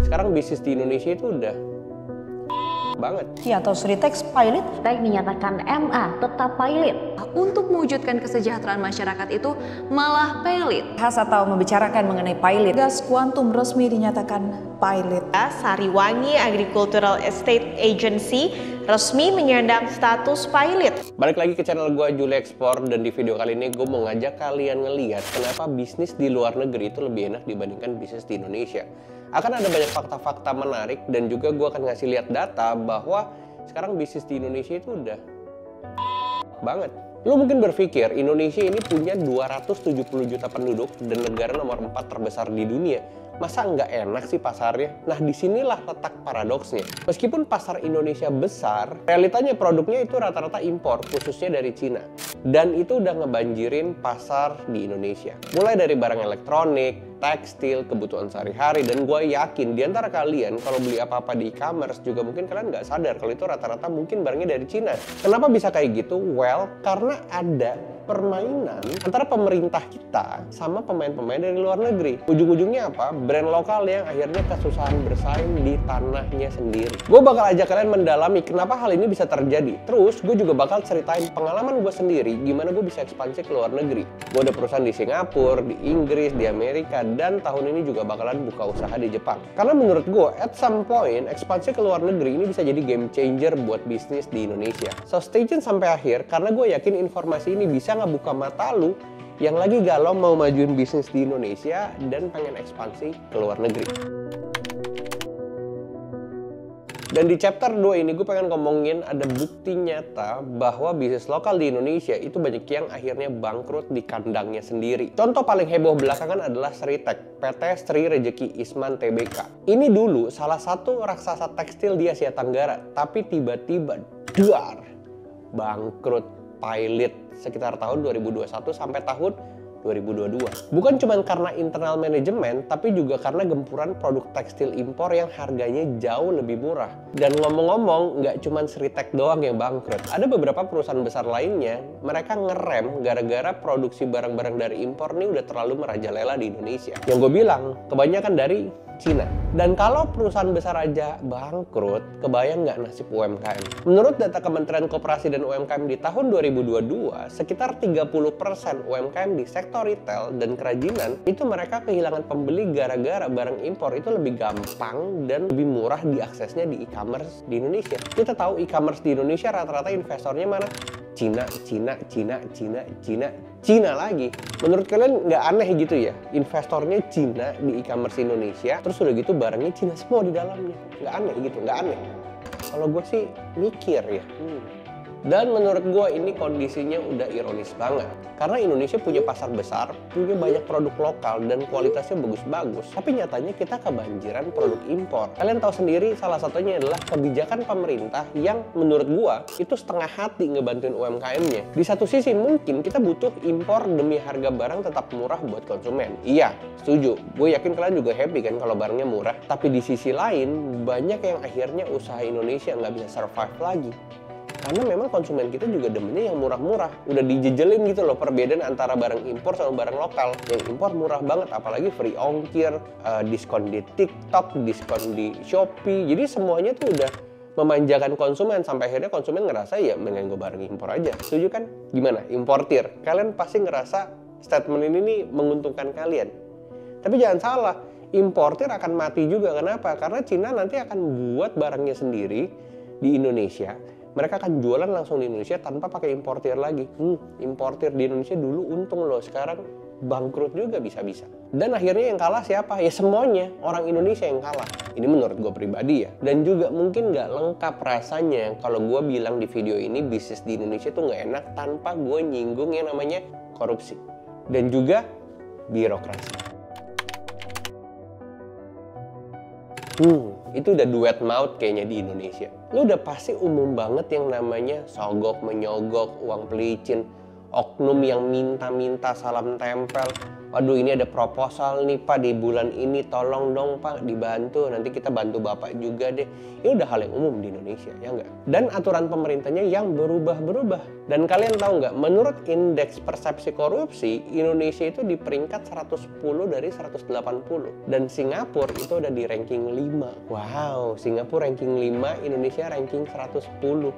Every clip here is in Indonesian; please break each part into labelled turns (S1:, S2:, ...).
S1: Sekarang bisnis di Indonesia itu udah banget.
S2: Ya, atau Sritex pilot
S3: Baik menyatakan MA tetap pilot.
S4: Untuk mewujudkan kesejahteraan masyarakat itu malah pilot.
S2: bahas atau membicarakan mengenai pilot. Gas kuantum resmi dinyatakan pilot.
S5: Sariwangi Agricultural Estate Agency resmi menyandang status pilot.
S1: Balik lagi ke channel gue Juli Explore, dan di video kali ini gue mau ngajak kalian ngeliat kenapa bisnis di luar negeri itu lebih enak dibandingkan bisnis di Indonesia. Akan ada banyak fakta-fakta menarik, dan juga gue akan ngasih lihat data bahwa sekarang bisnis di Indonesia itu udah banget. Lo mungkin berpikir Indonesia ini punya 270 juta penduduk dan negara nomor 4 terbesar di dunia. Masa nggak enak sih pasarnya? Nah, disinilah letak paradoksnya. Meskipun pasar Indonesia besar, realitanya produknya itu rata-rata impor, khususnya dari Cina. Dan itu udah ngebanjirin pasar di Indonesia. Mulai dari barang elektronik, tekstil, kebutuhan sehari-hari, dan gue yakin di antara kalian kalau beli apa-apa di e-commerce juga mungkin kalian nggak sadar kalau itu rata-rata mungkin barangnya dari Cina. Kenapa bisa kayak gitu? Well, karena ada permainan antara pemerintah kita sama pemain-pemain dari luar negeri. Ujung-ujungnya apa? Brand lokal yang akhirnya kesusahan bersaing di tanahnya sendiri. Gue bakal ajak kalian mendalami kenapa hal ini bisa terjadi. Terus gue juga bakal ceritain pengalaman gue sendiri gimana gue bisa ekspansi ke luar negeri. Gue ada perusahaan di Singapura, di Inggris, di Amerika, dan tahun ini juga bakalan buka usaha di Jepang. Karena menurut gue, at some point, ekspansi ke luar negeri ini bisa jadi game changer buat bisnis di Indonesia. So stay tune sampai akhir, karena gue yakin informasi ini bisa ngebuka mata lu yang lagi galau mau majuin bisnis di Indonesia dan pengen ekspansi ke luar negeri. Dan di chapter 2 ini gue pengen ngomongin ada bukti nyata bahwa bisnis lokal di Indonesia itu banyak yang akhirnya bangkrut di kandangnya sendiri. Contoh paling heboh belakangan adalah Sritex, PT Sri Rejeki Isman Tbk. Ini dulu salah satu raksasa tekstil di Asia Tenggara, tapi tiba-tiba dar bangkrut pilot sekitar tahun 2021 sampai tahun 2022. Bukan cuma karena internal manajemen, tapi juga karena gempuran produk tekstil impor yang harganya jauh lebih murah. Dan ngomong-ngomong, nggak cuma Sritex doang yang bangkrut. Ada beberapa perusahaan besar lainnya, mereka ngerem gara-gara produksi barang-barang dari impor nih udah terlalu merajalela di Indonesia. Yang gue bilang, kebanyakan dari Cina. Dan kalau perusahaan besar aja bangkrut, kebayang nggak nasib UMKM? Menurut data Kementerian Koperasi dan UMKM di tahun 2022, sekitar 30% UMKM di sektor retail dan kerajinan itu mereka kehilangan pembeli gara-gara barang impor itu lebih gampang dan lebih murah diaksesnya di e-commerce di Indonesia. Kita tahu e-commerce di Indonesia rata-rata investornya mana? Cina lagi. Menurut kalian nggak aneh gitu ya? Investornya Cina di e-commerce Indonesia, terus udah gitu barangnya Cina semua di dalamnya. Nggak aneh gitu, nggak aneh. Kalau gue sih mikir ya. Dan menurut gue ini kondisinya udah ironis banget. Karena Indonesia punya pasar besar, punya banyak produk lokal dan kualitasnya bagus-bagus. Tapi nyatanya kita kebanjiran produk impor. Kalian tahu sendiri salah satunya adalah kebijakan pemerintah yang menurut gue itu setengah hati ngebantuin UMKM-nya. Di satu sisi mungkin kita butuh impor demi harga barang tetap murah buat konsumen. Iya, setuju. Gue yakin kalian juga happy kan kalau barangnya murah. Tapi di sisi lain, banyak yang akhirnya usaha Indonesia nggak bisa survive lagi. Karena memang konsumen kita juga demennya yang murah-murah. Udah dijejelin gitu loh perbedaan antara barang impor sama barang lokal. Yang impor murah banget, apalagi free ongkir, diskon di TikTok, diskon di Shopee. Jadi semuanya tuh udah memanjakan konsumen sampai akhirnya konsumen ngerasa ya mendingan gue barang impor aja. Setuju kan? Gimana? Importir. Kalian pasti ngerasa statement ini nih menguntungkan kalian. Tapi jangan salah, importir akan mati juga. Kenapa? Karena Cina nanti akan buat barangnya sendiri di Indonesia. Mereka akan jualan langsung di Indonesia tanpa pakai importir lagi. Importir di Indonesia dulu untung loh, sekarang bangkrut juga bisa-bisa. Dan akhirnya yang kalah siapa? Ya semuanya, orang Indonesia yang kalah. Ini menurut gue pribadi ya. Dan juga mungkin nggak lengkap rasanya kalau gue bilang di video ini bisnis di Indonesia tuh nggak enak tanpa gue nyinggung yang namanya korupsi. Dan juga birokrasi. Itu udah duet maut kayaknya di Indonesia. Lu udah pasti umum banget yang namanya sogok, menyogok, uang pelicin, oknum yang minta-minta salam tempel, Waduh, ini ada proposal nih Pak di bulan ini, tolong dong Pak dibantu, nanti kita bantu Bapak juga deh. Ini udah hal yang umum di Indonesia, ya nggak? Dan aturan pemerintahnya yang berubah-berubah. Dan kalian tahu nggak, menurut indeks persepsi korupsi, Indonesia itu di peringkat 110 dari 180. Dan Singapura itu ada di ranking 5. Wow, Singapura ranking 5, Indonesia ranking 110.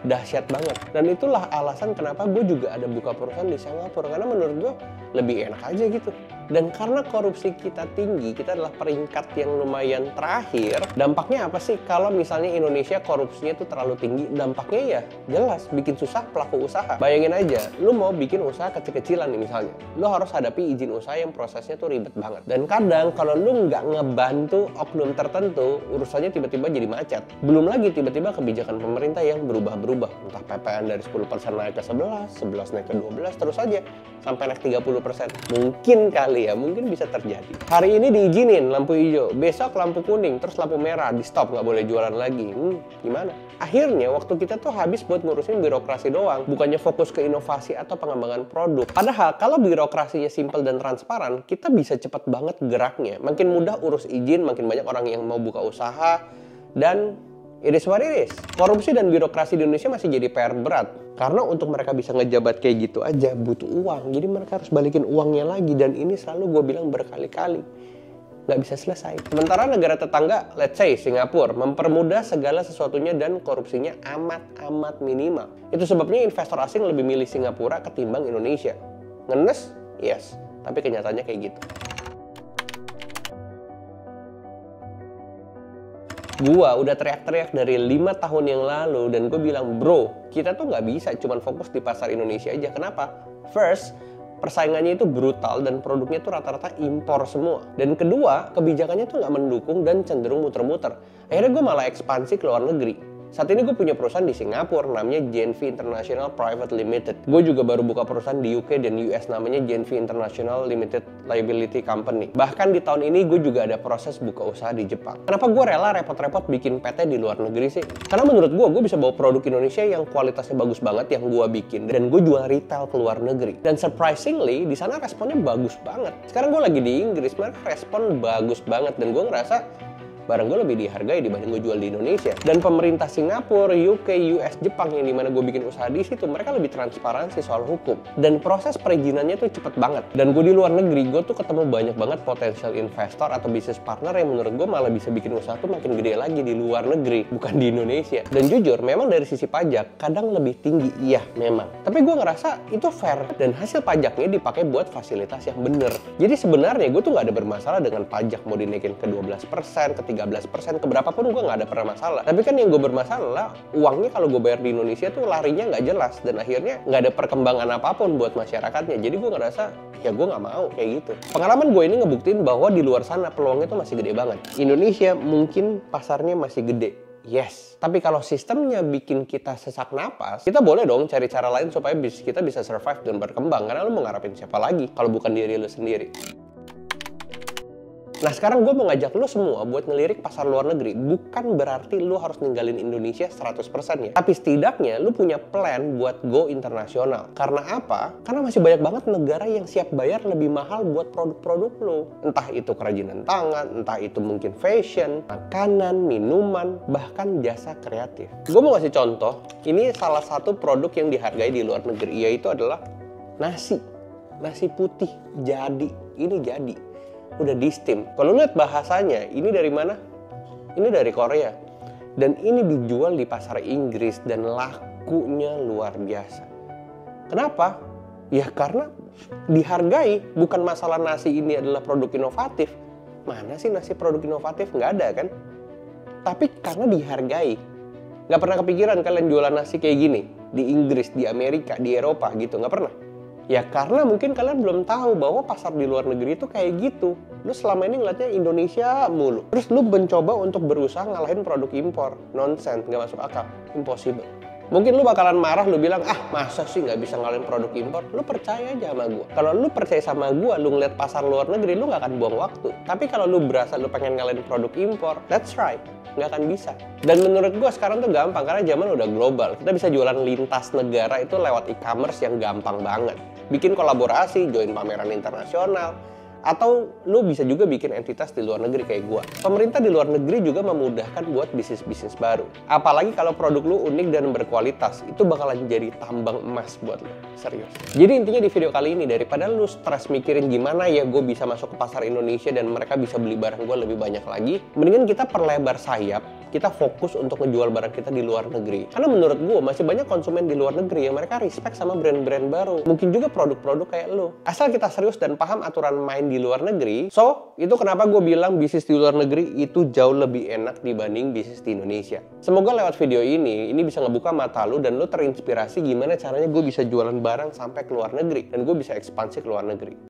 S1: Dahsyat banget. Dan itulah alasan kenapa gue juga ada buka perusahaan di Singapura, karena menurut gue lebih enak aja gitu. Dan karena korupsi kita tinggi, kita adalah peringkat yang lumayan terakhir. Dampaknya apa sih kalau misalnya Indonesia korupsinya tuh terlalu tinggi? Dampaknya ya jelas bikin susah pelaku usaha. Bayangin aja, lu mau bikin usaha kecil-kecilan nih misalnya, lu harus hadapi izin usaha yang prosesnya tuh ribet banget. Dan kadang kalau lu nggak ngebantu oknum tertentu, urusannya tiba-tiba jadi macet. Belum lagi tiba-tiba kebijakan pemerintah yang berubah-berubah. Entah PPN dari 10% naik ke 11, 11 naik ke 12, terus aja sampai naik 30%. Mungkin kali ya, mungkin bisa terjadi. Hari ini diizinin lampu hijau, besok lampu kuning, terus lampu merah, di stop, nggak boleh jualan lagi. Gimana? Akhirnya waktu kita tuh habis buat ngurusin birokrasi doang, bukannya fokus ke inovasi atau pengembangan produk. Padahal kalau birokrasinya simpel dan transparan, kita bisa cepet banget geraknya. Makin mudah urus izin, makin banyak orang yang mau buka usaha, dan it is what it is. Korupsi dan birokrasi di Indonesia masih jadi PR berat. Karena untuk mereka bisa ngejabat kayak gitu aja butuh uang. Jadi mereka harus balikin uangnya lagi. Dan ini selalu gue bilang berkali-kali. Nggak bisa selesai. Sementara negara tetangga, let's say Singapura, mempermudah segala sesuatunya dan korupsinya amat-amat minimal. Itu sebabnya investor asing lebih milih Singapura ketimbang Indonesia. Ngenes? Yes. Tapi kenyataannya kayak gitu. Gua udah teriak-teriak dari 5 tahun yang lalu dan gue bilang, bro, kita tuh nggak bisa cuman fokus di pasar Indonesia aja. Kenapa? First, persaingannya itu brutal dan produknya tuh rata-rata impor semua. Dan kedua, kebijakannya tuh nggak mendukung dan cenderung muter-muter. Akhirnya gue malah ekspansi ke luar negeri. Saat ini gue punya perusahaan di Singapura namanya GenV International Private Limited. Gue juga baru buka perusahaan di UK dan US namanya GenV International Limited Liability Company. Bahkan di tahun ini gue juga ada proses buka usaha di Jepang. Kenapa gue rela repot-repot bikin PT di luar negeri sih? Karena menurut gue bisa bawa produk Indonesia yang kualitasnya bagus banget yang gue bikin. Dan gue jual retail ke luar negeri. Dan surprisingly, di sana responnya bagus banget. Sekarang gue lagi di Inggris, mereka respon bagus banget. Dan gue ngerasa barang gue lebih dihargai dibanding gue jual di Indonesia. Dan pemerintah Singapura, UK, US, Jepang yang dimana gue bikin usaha di situ, mereka lebih transparansi soal hukum. Dan proses perizinannya tuh cepet banget. Dan gue di luar negeri, gue tuh ketemu banyak banget potensial investor atau bisnis partner yang menurut gue malah bisa bikin usaha tuh makin gede lagi di luar negeri, bukan di Indonesia. Dan jujur, memang dari sisi pajak, kadang lebih tinggi, iya memang. Tapi gue ngerasa itu fair, dan hasil pajaknya dipakai buat fasilitas yang bener. Jadi sebenarnya gue tuh nggak ada bermasalah dengan pajak mau dinaikin ke 12%, ke 13%, keberapapun gue nggak ada pernah masalah. Tapi kan yang gue bermasalah, uangnya kalau gue bayar di Indonesia tuh larinya nggak jelas. Dan akhirnya nggak ada perkembangan apapun buat masyarakatnya. Jadi gue ngerasa, ya gue nggak mau kayak gitu. Pengalaman gue ini ngebuktiin bahwa di luar sana peluangnya tuh masih gede banget. Indonesia mungkin pasarnya masih gede. Yes, tapi kalau sistemnya bikin kita sesak napas, kita boleh dong cari cara lain supaya kita bisa survive dan berkembang. Karena lu mau ngarepin siapa lagi kalau bukan diri lu sendiri. Nah sekarang gue mau ngajak lo semua buat ngelirik pasar luar negeri. Bukan berarti lo harus ninggalin Indonesia 100% ya. Tapi setidaknya lo punya plan buat go internasional. Karena apa? Karena masih banyak banget negara yang siap bayar lebih mahal buat produk-produk lo. Entah itu kerajinan tangan, entah itu mungkin fashion, makanan, minuman, bahkan jasa kreatif. Gue mau kasih contoh, ini salah satu produk yang dihargai di luar negeri, yaitu adalah nasi. Nasi putih jadi, ini jadi. Udah di steam. Kalau lihat bahasanya, ini dari mana? Ini dari Korea. Dan ini dijual di pasar Inggris dan lakunya luar biasa. Kenapa? Ya karena dihargai. Bukan masalah nasi ini adalah produk inovatif. Mana sih nasi produk inovatif? Nggak ada kan? Tapi karena dihargai. Nggak pernah kepikiran kalian jualan nasi kayak gini. Di Inggris, di Amerika, di Eropa gitu. Nggak pernah. Ya karena mungkin kalian belum tahu bahwa pasar di luar negeri itu kayak gitu. Lu selama ini ngeliatnya Indonesia mulu. Terus lu mencoba untuk berusaha ngalahin produk impor. Nonsense, nggak masuk akal. Impossible. Mungkin lu bakalan marah, lu bilang, masa sih nggak bisa ngalahin produk impor? Lu percaya aja sama gua. Kalau lu percaya sama gua, lu ngeliat pasar luar negeri, lu nggak akan buang waktu. Tapi kalau lu berasa lu pengen ngalahin produk impor, that's right. Nggak akan bisa. Dan menurut gue sekarang tuh gampang karena zaman udah global. Kita bisa jualan lintas negara itu lewat e-commerce yang gampang banget. bikin kolaborasi, join pameran internasional, atau lu bisa juga bikin entitas di luar negeri kayak gua. Pemerintah di luar negeri juga memudahkan buat bisnis-bisnis baru. Apalagi kalau produk lu unik dan berkualitas, itu bakalan jadi tambang emas buat lu. Serius. Jadi intinya di video kali ini, daripada lu stres mikirin gimana ya gue bisa masuk ke pasar Indonesia dan mereka bisa beli barang gue lebih banyak lagi, mendingan kita perlebar sayap, kita fokus untuk ngejual barang kita di luar negeri. Karena menurut gue masih banyak konsumen di luar negeri yang mereka respect sama brand-brand baru. Mungkin juga produk-produk kayak lo. Asal kita serius dan paham aturan main di luar negeri. So, itu kenapa gue bilang bisnis di luar negeri itu jauh lebih enak dibanding bisnis di Indonesia. Semoga lewat video ini bisa ngebuka mata lo dan lo terinspirasi gimana caranya gue bisa jualan barang sampai ke luar negeri. Dan gue bisa ekspansi ke luar negeri.